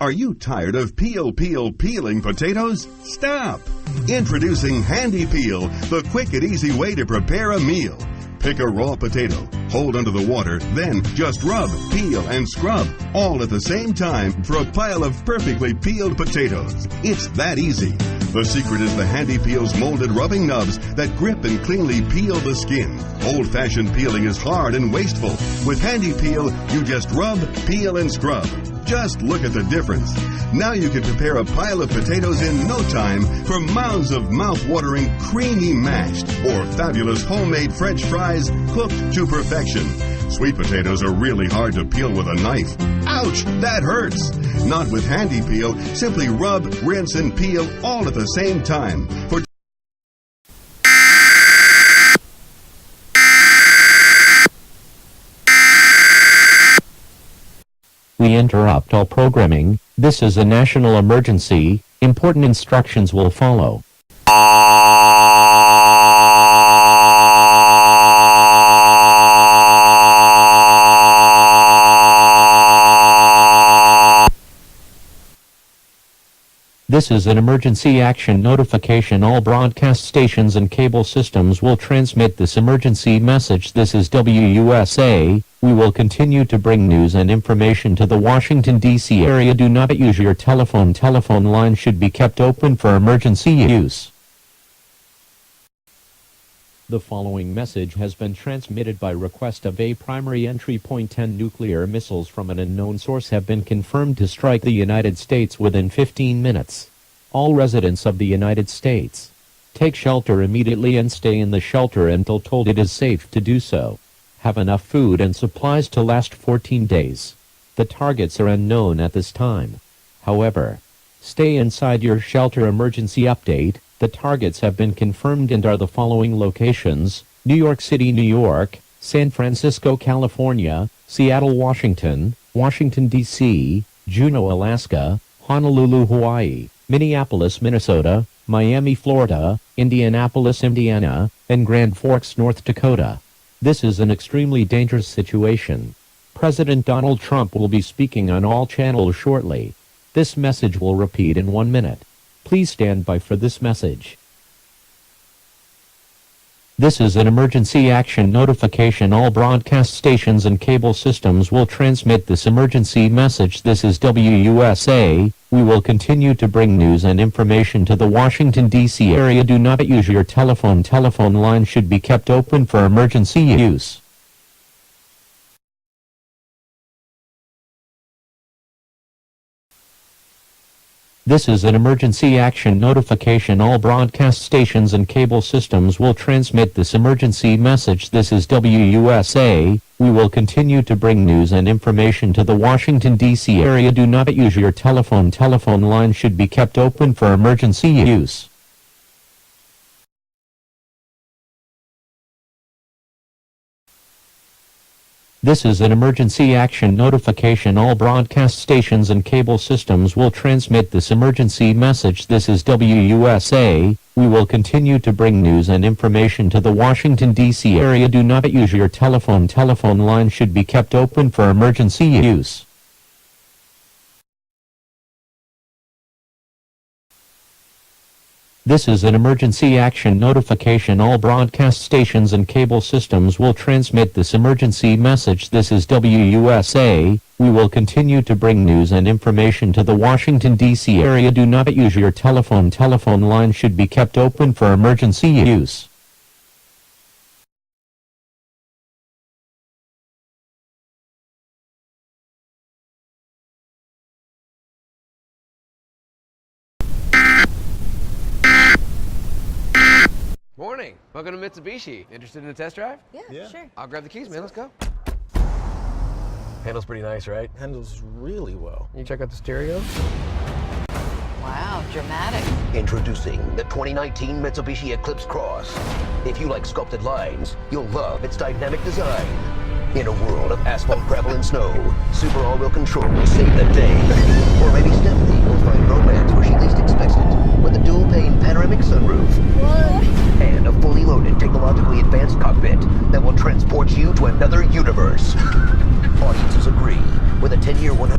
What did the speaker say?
Are you tired of peeling potatoes? Stop! Introducing Handy Peel, the quick and easy way to prepare a meal. Pick a raw potato, hold under the water, then just rub, peel, and scrub, all at the same time for a pile of perfectly peeled potatoes. It's that easy. The secret is the Handy Peel's molded rubbing nubs that grip and cleanly peel the skin. Old-fashioned peeling is hard and wasteful. With Handy Peel, you just rub, peel, and scrub. Just look at the difference. Now you can prepare a pile of potatoes in no time for mounds of mouth-watering creamy mashed or fabulous homemade French fries cooked to perfection. Sweet potatoes are really hard to peel with a knife. Ouch! That hurts! Not with Handy Peel. Simply rub, rinse, and peel all at the same time. We interrupt all programming. This is a national emergency. Important instructions will follow. This is an emergency action notification. All broadcast stations and cable systems will transmit this emergency message. This is WUSA. We will continue to bring news and information to the Washington, D.C. area. Do not use your telephone. Telephone line should be kept open for emergency use. The following message has been transmitted by request of a primary entry point. 10 nuclear missiles from an unknown source have been confirmed to strike the United States within 15 minutes. All residents of the United States, take shelter immediately and stay in the shelter until told it is safe to do so. Have enough food and supplies to last 14 days. The targets are unknown at this time. However, stay inside your shelter. Emergency update. The targets have been confirmed and are the following locations: New York City, New York; San Francisco, California; Seattle, Washington; Washington, D.C., Juneau, Alaska; Honolulu, Hawaii; Minneapolis, Minnesota; Miami, Florida; Indianapolis, Indiana; and Grand Forks, North Dakota. This is an extremely dangerous situation. President Donald Trump will be speaking on all channels shortly. This message will repeat in 1 minute. Please stand by for this message. This is an emergency action notification. All broadcast stations and cable systems will transmit this emergency message. This is WUSA. We will continue to bring news and information to the Washington, D.C. area. Do not use your telephone. Telephone line should be kept open for emergency use. This is an emergency action notification. All broadcast stations and cable systems will transmit this emergency message. This is WUSA. We will continue to bring news and information to the Washington, D.C. area. Do not use your telephone. Telephone line should be kept open for emergency use. This is an emergency action notification. All broadcast stations and cable systems will transmit this emergency message. This is WUSA. We will continue to bring news and information to the Washington, D.C. area. Do not use your telephone. Telephone line should be kept open for emergency use. This is an emergency action notification. All broadcast stations and cable systems will transmit this emergency message. This is WUSA. We will continue to bring news and information to the Washington, D.C. area. Do not use your telephone. Telephone line should be kept open for emergency use. Morning. Welcome to Mitsubishi. Interested in a test drive? Yeah, sure. I'll grab the keys, man. Let's go. Handles pretty nice, right? Handles really well. You check out the stereo. Wow, dramatic. Introducing the 2019 Mitsubishi Eclipse Cross. If you like sculpted lines, you'll love its dynamic design. In a world of asphalt, gravel, and snow, super all-wheel control will save the day. Or maybe Stephanie will find romance where she least expects it with a dual-pane panoramic sunroof. What? And a fully loaded, technologically advanced cockpit that will transport you to another universe. Audiences agree. With a 10-year, 100